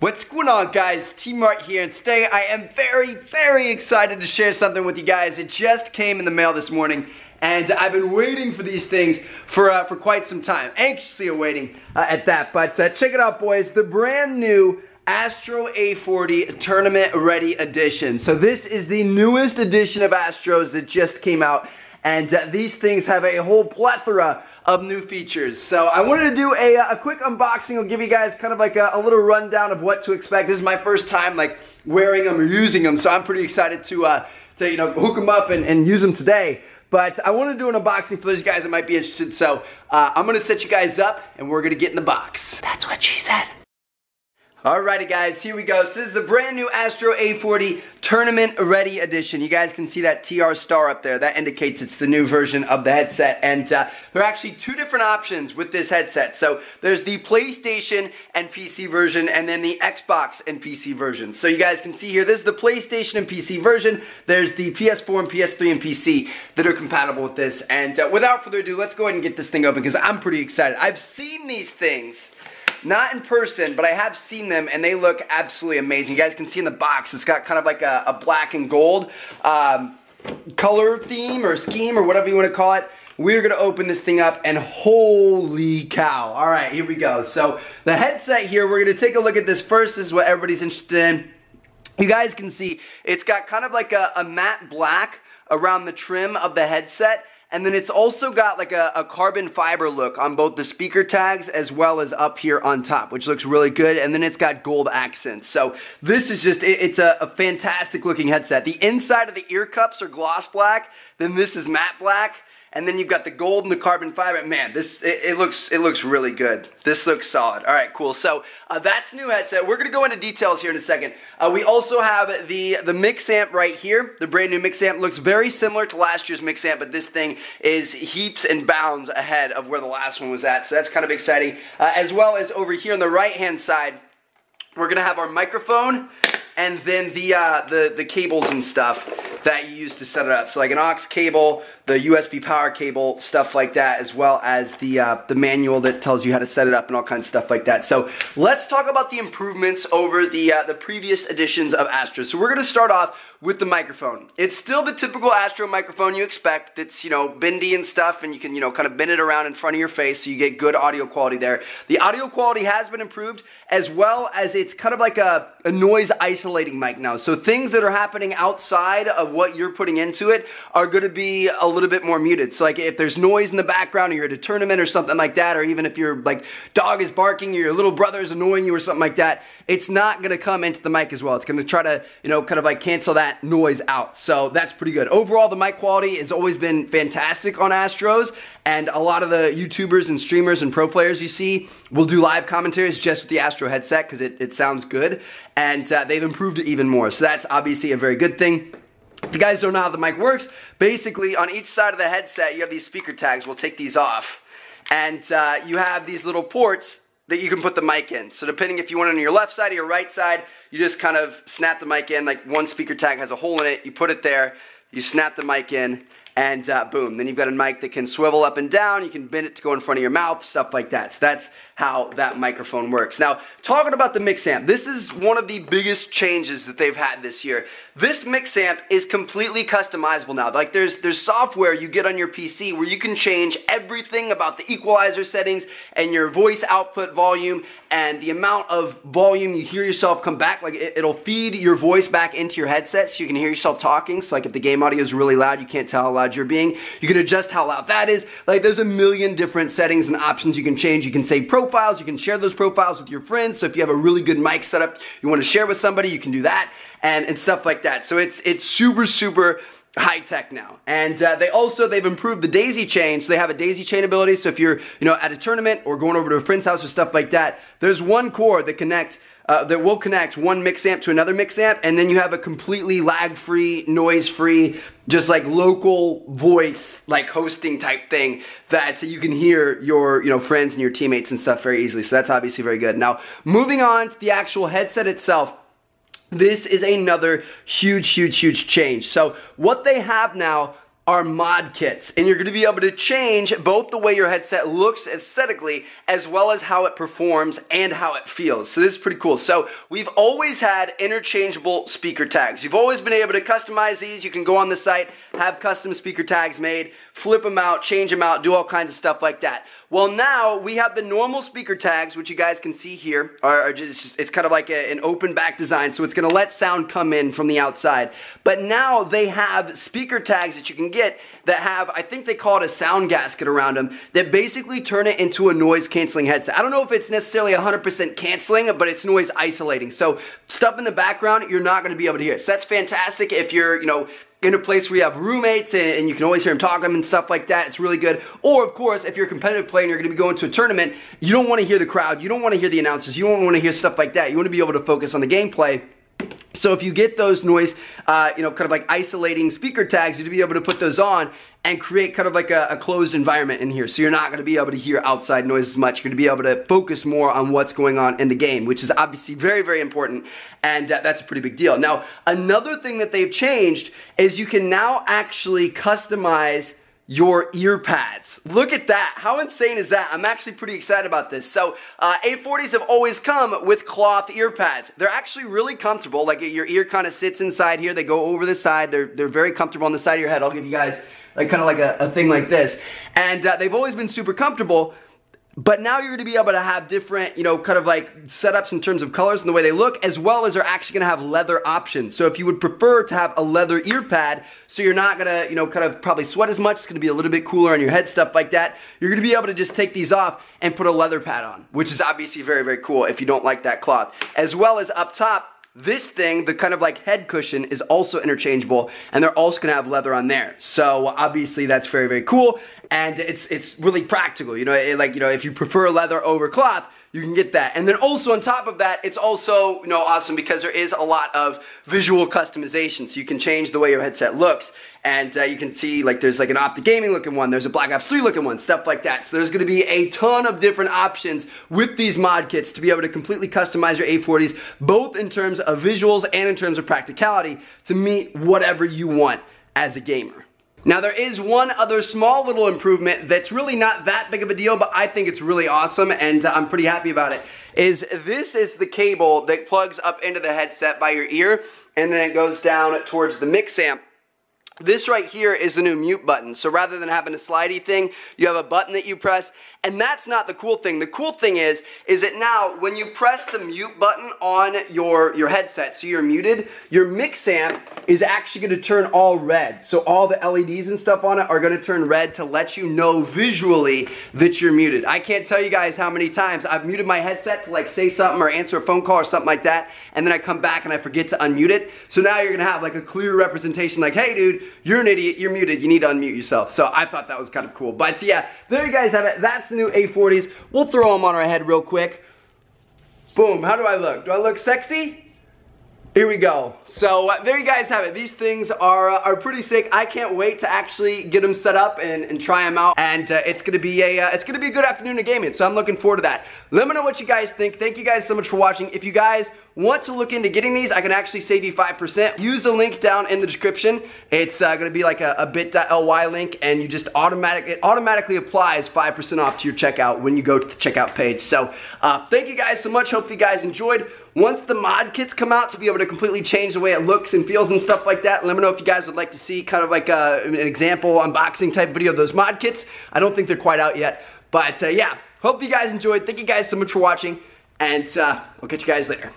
What's going on, guys? T-Mart here, and today I am very excited to share something with you guys. It just came in the mail this morning, and I've been waiting for these things for quite some time. Anxiously awaiting at that, but check it out, boys. The brand new Astro A40 Tournament Ready Edition. So this is the newest edition of Astros that just came out, and these things have a whole plethora of new features. So I wanted to do a quick unboxing. I'll give you guys kind of like a little rundown of what to expect. This is my first time like wearing them or using them, so I'm pretty excited to you know, hook them up and use them today. But I want to do an unboxing for those guys that might be interested. So I'm gonna set you guys up and we're gonna get in the box. That's what she said. Alrighty guys, here we go. So this is the brand new Astro A40 Tournament Ready Edition. You guys can see that TR star up there. That indicates it's the new version of the headset. And there are actually two different options with this headset. So there's the PlayStation and PC version, and then the Xbox and PC version. So you guys can see here, this is the PlayStation and PC version. There's the PS4 and PS3 and PC that are compatible with this. And without further ado, let's go ahead and get this thing open because I'm pretty excited. I've seen these things. Not in person, but I have seen them, and they look absolutely amazing. You guys can see in the box, it's got kind of like a black and gold color theme or scheme or whatever you want to call it. We're going to open this thing up, and holy cow. All right, here we go. So the headset here, we're going to take a look at this first. This is what everybody's interested in. You guys can see it's got kind of like a matte black around the trim of the headset. And then it's also got like a carbon fiber look on both the speaker tags as well as up here on top, which looks really good. And then it's got gold accents. So this is just, it's a fantastic looking headset. The inside of the ear cups are gloss black. Then this is matte black. And then you've got the gold and the carbon fiber. Man, this it looks really good. This looks solid. All right, cool. So that's the new headset. We're gonna go into details here in a second. We also have the MixAmp right here. The brand new MixAmp looks very similar to last year's MixAmp, but this thing is heaps and bounds ahead of where the last one was at. So that's kind of exciting. As well as over here on the right-hand side, we're gonna have our microphone and then the cables and stuff that you use to set it up. So like an aux cable, the USB power cable, stuff like that, as well as the manual that tells you how to set it up and all kinds of stuff like that. So let's talk about the improvements over the previous editions of Astro. So we're gonna start off with the microphone. It's still the typical Astro microphone you expect. It's, you know, bendy and stuff, and you can, you know, kind of bend it around in front of your face so you get good audio quality there. The audio quality has been improved, as well as it's kind of like a noise isolating mic now. So things that are happening outside of what you're putting into it are gonna be a little bit more muted. So like if there's noise in the background or you're at a tournament or something like that, or even if your like dog is barking or your little brother is annoying you or something like that, it's not gonna come into the mic as well. It's gonna try to, you know, kind of like cancel that noise out. So that's pretty good. Overall, the mic quality has always been fantastic on Astros, and a lot of the YouTubers and streamers and pro players you see will do live commentaries just with the Astro headset because it sounds good, and they've improved it even more. So that's obviously a very good thing. If you guys don't know how the mic works, basically on each side of the headset you have these speaker tags. We'll take these off, and you have these little ports that you can put the mic in. So depending if you want it on your left side or your right side, you just kind of snap the mic in. Like one speaker tag has a hole in it, you put it there, you snap the mic in, and boom. Then you've got a mic that can swivel up and down, you can bend it to go in front of your mouth, stuff like that. So that's how that microphone works. Now, talking about the MixAmp, this is one of the biggest changes that they've had this year. This MixAmp is completely customizable now. Like there's software you get on your PC where you can change everything about the equalizer settings and your voice output volume and the amount of volume you hear yourself come back. Like it'll feed your voice back into your headset so you can hear yourself talking. So like if the game audio is really loud, you can't tell how loud you're being. You can adjust how loud that is. Like there's a million different settings and options you can change. You can save profiles, you can share those profiles with your friends. So if you have a really good mic setup you want to share with somebody, you can do that and stuff like that. So it's super high tech now. And they've improved the daisy chain. So they have a daisy chain ability. So if you're, you know, at a tournament or going over to a friend's house or stuff like that, there's one cord that will connect one MixAmp to another MixAmp, and then you have a completely lag-free, noise-free, just like local voice, like hosting type thing that you can hear your, you know, friends and your teammates and stuff very easily. So that's obviously very good. Now, moving on to the actual headset itself. This is another huge change. So what they have now are mod kits, and you're going to be able to change both the way your headset looks aesthetically as well as how it performs and how it feels. So this is pretty cool. So we've always had interchangeable speaker tags. You've always been able to customize these. You can go on the site, have custom speaker tags made, flip them out, change them out, do all kinds of stuff like that. Well, now we have the normal speaker tags, which you guys can see here, are just it's kind of like an open back design, so it's going to let sound come in from the outside. But now they have speaker tags that you can get that have, I think they call it a sound gasket around them, that basically turn it into a noise canceling headset. I don't know if it's necessarily 100% canceling, but it's noise isolating. So stuff in the background, you're not going to be able to hear. So that's fantastic if you're, in a place where you have roommates and you can always hear them talking and stuff like that. It's really good. Or, of course, if you're a competitive player and you're going to be going to a tournament, you don't want to hear the crowd. You don't want to hear the announcers. You don't want to hear stuff like that. You want to be able to focus on the gameplay. So if you get those noise, kind of like isolating speaker tags, you'll be able to put those on and create kind of like a closed environment in here. So you're not going to be able to hear outside noise as much. You're going to be able to focus more on what's going on in the game, which is obviously very, very important, and that's a pretty big deal. Now, another thing that they've changed is you can now actually customize your ear pads. Look at that. How insane is that? I'm actually pretty excited about this. So A40s have always come with cloth ear pads. They're actually really comfortable. Like your ear kind of sits inside here. They go over the side. They're very comfortable on the side of your head. I'll give you guys like kind of like a thing like this. And they've always been super comfortable. But now you're going to be able to have different, kind of like setups in terms of colors and the way they look, as well as they're actually going to have leather options. So if you would prefer to have a leather ear pad, so you're not going to, kind of probably sweat as much, it's going to be a little bit cooler on your head, stuff like that, you're going to be able to just take these off and put a leather pad on, which is obviously very, very cool if you don't like that cloth. As well as up top, this thing, the kind of like head cushion, is also interchangeable, and they're also gonna have leather on there. So obviously that's very, very cool, and it's really practical. If you prefer leather over cloth, you can get that. And then also on top of that, it's also awesome because there is a lot of visual customization. So you can change the way your headset looks, and you can see like there's like an Optic Gaming looking one, there's a Black Ops 3 looking one, stuff like that. So there's going to be a ton of different options with these mod kits to be able to completely customize your A40s, both in terms of visuals and in terms of practicality, to meet whatever you want as a gamer. Now there is one other small little improvement that's really not that big of a deal, but I think it's really awesome and I'm pretty happy about it. This is the cable that plugs up into the headset by your ear, and then it goes down towards the MixAmp. This right here is the new mute button. So rather than having a slidey thing, you have a button that you press, and that's not the cool thing. The cool thing is that now when you press the mute button on your headset, so you're muted, your MixAmp is actually going to turn all red. So all the LEDs and stuff on it are going to turn red to let you know visually that you're muted. I can't tell you guys how many times I've muted my headset to like say something or answer a phone call or something like that, and then I come back and I forget to unmute it. So now you're going to have like a clear representation like, hey dude, you're an idiot, you're muted, you need to unmute yourself. So I thought that was kind of cool. But yeah, there you guys have it. That's the new A40s. We'll throw them on our head real quick. Boom, how do I look? Do I look sexy? Here we go. So there you guys have it. These things are pretty sick. I can't wait to actually get them set up and try them out. And it's gonna be a good afternoon of gaming. So I'm looking forward to that. Let me know what you guys think. Thank you guys so much for watching. If you guys want to look into getting these, I can actually save you 5%. Use the link down in the description. It's gonna be like a bit.ly link, and you just automatically applies 5% off to your checkout when you go to the checkout page. So thank you guys so much. Hope you guys enjoyed. Once the mod kits come out to be able to completely change the way it looks and feels and stuff like that, let me know if you guys would like to see kind of like an example unboxing type video of those mod kits. I don't think they're quite out yet, but yeah, hope you guys enjoyed. Thank you guys so much for watching, and we'll catch you guys later.